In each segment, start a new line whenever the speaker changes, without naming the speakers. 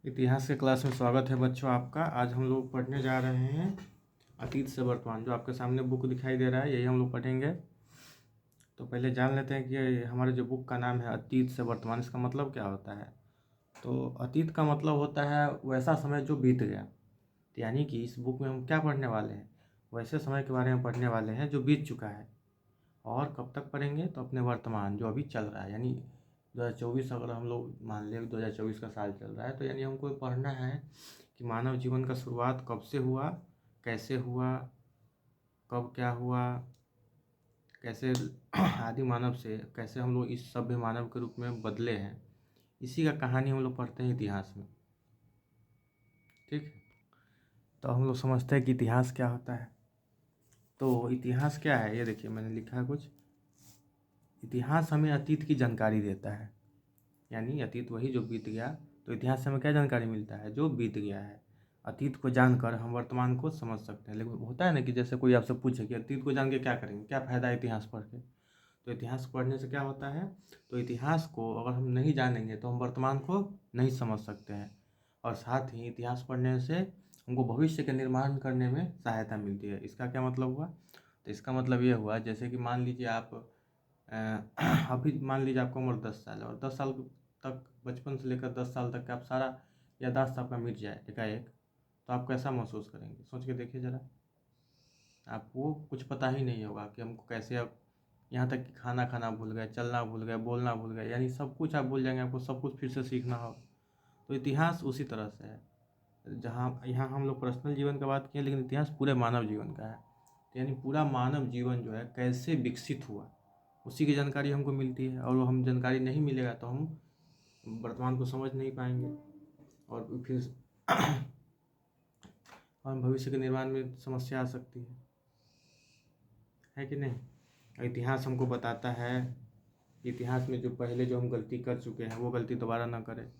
इतिहास के क्लास में स्वागत है बच्चों आपका। आज हम लोग पढ़ने जा रहे हैं अतीत से वर्तमान। जो आपके सामने बुक दिखाई दे रहा है यही हम लोग पढ़ेंगे। तो पहले जान लेते हैं कि हमारे जो बुक का नाम है अतीत से वर्तमान, इसका मतलब क्या होता है। तो अतीत का मतलब होता है वैसा समय जो बीत गया। यानी कि इस बुक में हम क्या पढ़ने वाले हैं, वैसे समय के बारे में पढ़ने वाले हैं जो बीत चुका है। और कब तक पढ़ेंगे, तो अपने वर्तमान जो अभी चल रहा है, यानी 2024 अगर हम लोग मान लें 2024 का साल चल रहा है, तो यानी हमको पढ़ना है कि मानव जीवन का शुरुआत कब से हुआ, कैसे हुआ, कब क्या हुआ, कैसे आदि मानव से कैसे हम लोग इस सभ्य मानव के रूप में बदले हैं। इसी का कहानी हम लोग पढ़ते हैं इतिहास में। ठीक है, तो हम लोग समझते हैं कि इतिहास क्या होता है। तो इतिहास क्या है, ये देखिए मैंने लिखा है कुछ। इतिहास हमें अतीत की जानकारी देता है, यानी अतीत वही जो बीत गया। तो इतिहास से हमें क्या जानकारी मिलता है, जो बीत गया है। अतीत को जानकर हम वर्तमान को समझ सकते हैं। लेकिन होता है ना कि जैसे कोई आपसे पूछे कि अतीत को जान के क्या करेंगे, क्या फ़ायदा है इतिहास पढ़ के। तो इतिहास पढ़ने से क्या होता है, तो इतिहास को अगर हम नहीं जानेंगे तो हम वर्तमान को नहीं समझ सकते हैं। और साथ ही इतिहास पढ़ने से हमको भविष्य के निर्माण करने में सहायता मिलती है। इसका क्या मतलब हुआ, तो इसका मतलब ये हुआ जैसे कि मान लीजिए आप अभी मान लीजिए आपका उम्र 10 साल है और 10 साल तक, बचपन से लेकर 10 साल तक का आप सारा याददाश्त आपका मिट जाए एकाएक, तो आप कैसा महसूस करेंगे, सोच के देखिए ज़रा। आपको कुछ पता ही नहीं होगा कि हमको कैसे, अब यहाँ तक कि खाना खाना भूल गए, चलना भूल गए, बोलना भूल गए, यानी सब कुछ आप भूल जाएंगे। आपको सब कुछ फिर से सीखना हो। तो इतिहास उसी तरह से है। जहाँ यहाँ हम लोग पर्सनल जीवन का बात किए, लेकिन इतिहास पूरे मानव जीवन का है। तो यानी पूरा मानव जीवन जो है कैसे विकसित हुआ, उसी की जानकारी हमको मिलती है। और वो हम जानकारी नहीं मिलेगा तो हम वर्तमान को समझ नहीं पाएंगे और फिर और भविष्य के निर्माण में समस्या आ सकती है कि नहीं। इतिहास हमको बताता है, इतिहास में जो पहले जो हम गलती कर चुके हैं वो गलती दोबारा ना करें।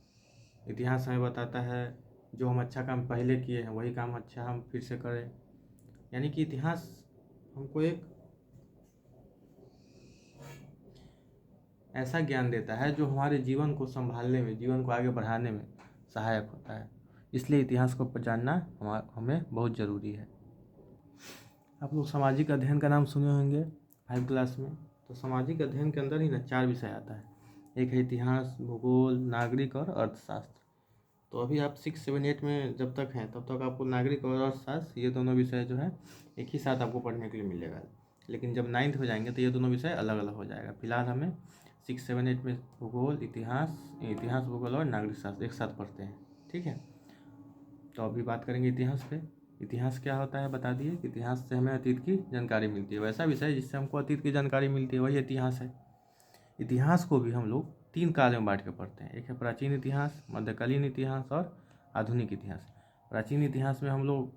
इतिहास हमें बताता है जो हम अच्छा काम पहले किए हैं वही काम अच्छा हम फिर से करें। यानी कि इतिहास हमको एक ऐसा ज्ञान देता है जो हमारे जीवन को संभालने में, जीवन को आगे बढ़ाने में सहायक होता है। इसलिए इतिहास को जानना हमें बहुत ज़रूरी है। आप लोग सामाजिक अध्ययन का नाम सुने होंगे 5 क्लास में। तो सामाजिक अध्ययन के अंदर ही ना 4 विषय आता है। एक है इतिहास, भूगोल, नागरिक और अर्थशास्त्र। तो अभी आप 6, 7, 8 में जब तक हैं तब तक आपको नागरिक और अर्थशास्त्र ये दोनों विषय जो है एक ही साथ आपको पढ़ने के लिए मिलेगा। लेकिन जब 9th हो जाएंगे तो ये दोनों विषय अलग अलग हो जाएगा। फिलहाल हमें 6, 7, 8 में भूगोल, इतिहास भूगोल और नागरिक शास्त्र एक साथ पढ़ते हैं। ठीक है, तो अभी बात करेंगे इतिहास पे। इतिहास क्या होता है बता दिए कि इतिहास से हमें अतीत की जानकारी मिलती है। वैसा विषय जिससे हमको अतीत की जानकारी मिलती है वही इतिहास है। इतिहास को भी हम लोग 3 काल में बांट के पढ़ते हैं। एक है प्राचीन इतिहास, मध्यकालीन इतिहास और आधुनिक इतिहास। प्राचीन इतिहास में हम लोग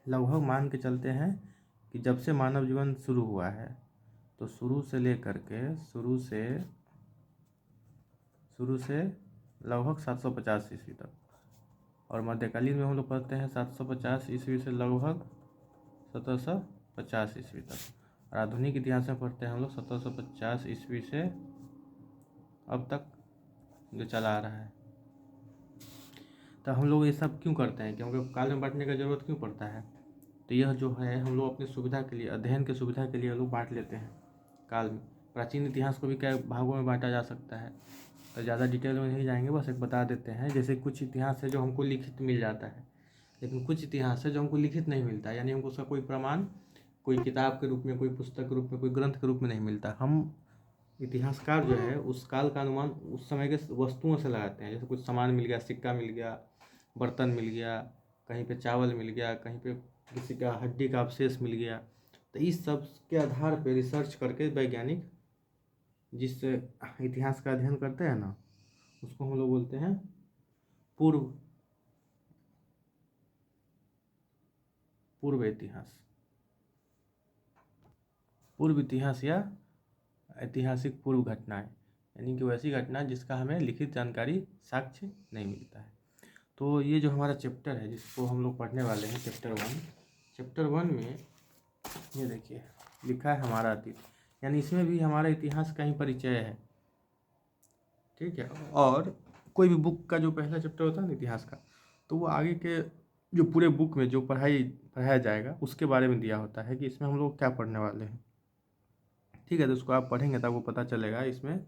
लगभग मान के चलते हैं कि जब से मानव जीवन शुरू हुआ है, तो शुरू से लेकर के शुरू से लगभग 750 ईस्वी तक। और मध्यकालीन में हम लोग पढ़ते हैं 750 ईस्वी से लगभग 1750 ईस्वी तक। और आधुनिक इतिहास में पढ़ते हैं हम लोग 1750 ईस्वी से अब तक जो चला आ रहा है। तो हम लोग ये सब क्यों करते हैं, क्योंकि काल में बांटने का ज़रूरत क्यों पड़ता है। तो यह जो है हम लोग अपनी सुविधा के लिए, अध्ययन की सुविधा के लिए लोग बांट लेते हैं काल में। प्राचीन इतिहास को भी कई भागों में बांटा जा सकता है, तो ज़्यादा डिटेल में नहीं जाएंगे, बस एक बता देते हैं। जैसे कुछ इतिहास है जो हमको लिखित मिल जाता है, लेकिन कुछ इतिहास है जो हमको लिखित नहीं मिलता, यानी हमको उसका कोई प्रमाण, कोई किताब के रूप में, कोई पुस्तक के रूप में, कोई ग्रंथ के रूप में नहीं मिलता। हम इतिहासकार जो है उस काल का अनुमान उस समय के वस्तुओं से लगाते हैं। जैसे कुछ सामान मिल गया, सिक्का मिल गया, बर्तन मिल गया, कहीं पे चावल मिल गया, कहीं पे किसी का हड्डी का अवशेष मिल गया। तो इस सब के आधार पर रिसर्च करके वैज्ञानिक जिस इतिहास का अध्ययन करते हैं ना, उसको हम लोग बोलते हैं पूर्व इतिहास। पूर्व इतिहास या ऐतिहासिक पूर्व घटनाएं, यानी कि वैसी घटना जिसका हमें लिखित जानकारी, साक्ष्य नहीं मिलता है। तो ये जो हमारा चैप्टर है जिसको हम लोग पढ़ने वाले हैं, चैप्टर 1 में ये देखिए लिखा है हमारा अतीत, यानी इसमें भी हमारा इतिहास का ही परिचय है। ठीक है, और कोई भी बुक का जो पहला चैप्टर होता है ना इतिहास का, तो वो आगे के जो पूरे बुक में जो पढ़ाया जाएगा उसके बारे में दिया होता है कि इसमें हम लोग क्या पढ़ने वाले हैं। ठीक है, तो उसको आप पढ़ेंगे तब वो पता चलेगा इसमें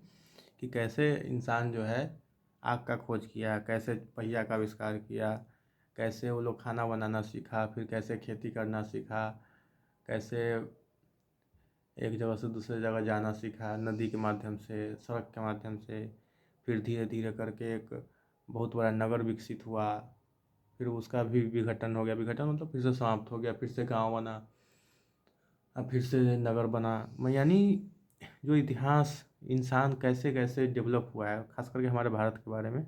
कि कैसे इंसान जो है आग का खोज किया, कैसे पहिया का आविष्कार किया, कैसे वो लोग खाना बनाना सीखा, फिर कैसे खेती करना सीखा, कैसे एक जगह से दूसरे जगह जाना सीखा नदी के माध्यम से, सड़क के माध्यम से, फिर धीरे धीरे करके एक बहुत बड़ा नगर विकसित हुआ, फिर उसका भी विघटन हो गया, विघटन मतलब फिर से समाप्त हो गया, फिर से गांव बना, अब फिर से नगर बना। यानी जो इतिहास इंसान कैसे कैसे डेवलप हुआ है, खास करके हमारे भारत के बारे में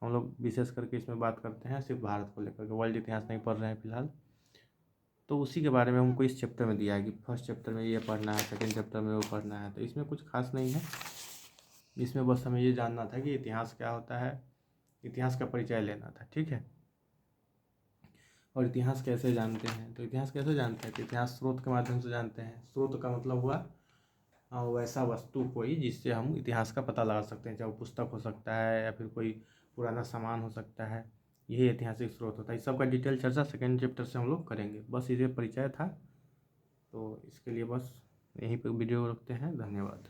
हम लोग विशेष करके इसमें बात करते हैं, सिर्फ भारत को लेकर के, वर्ल्ड इतिहास नहीं पढ़ रहे हैं फिलहाल। तो उसी के बारे में हमको इस चैप्टर में दिया है कि फर्स्ट चैप्टर में ये पढ़ना है, सेकंड चैप्टर में वो पढ़ना है। तो इसमें कुछ खास नहीं है, इसमें बस हमें ये जानना था कि इतिहास क्या होता है, इतिहास का परिचय लेना था। ठीक है, और इतिहास कैसे जानते हैं, तो इतिहास कैसे जानते हैं, तो इतिहास स्रोत के माध्यम से जानते हैं। स्रोत का मतलब हुआ वैसा वस्तु कोई जिससे हम इतिहास का पता लगा सकते हैं, चाहे वो पुस्तक हो सकता है या फिर कोई पुराना सामान हो सकता है, यही ऐतिहासिक स्रोत होता है। इस सब का डिटेल चर्चा सेकंड चैप्टर से हम लोग करेंगे। बस इसे परिचय था, तो इसके लिए बस यहीं पर वीडियो रखते हैं। धन्यवाद।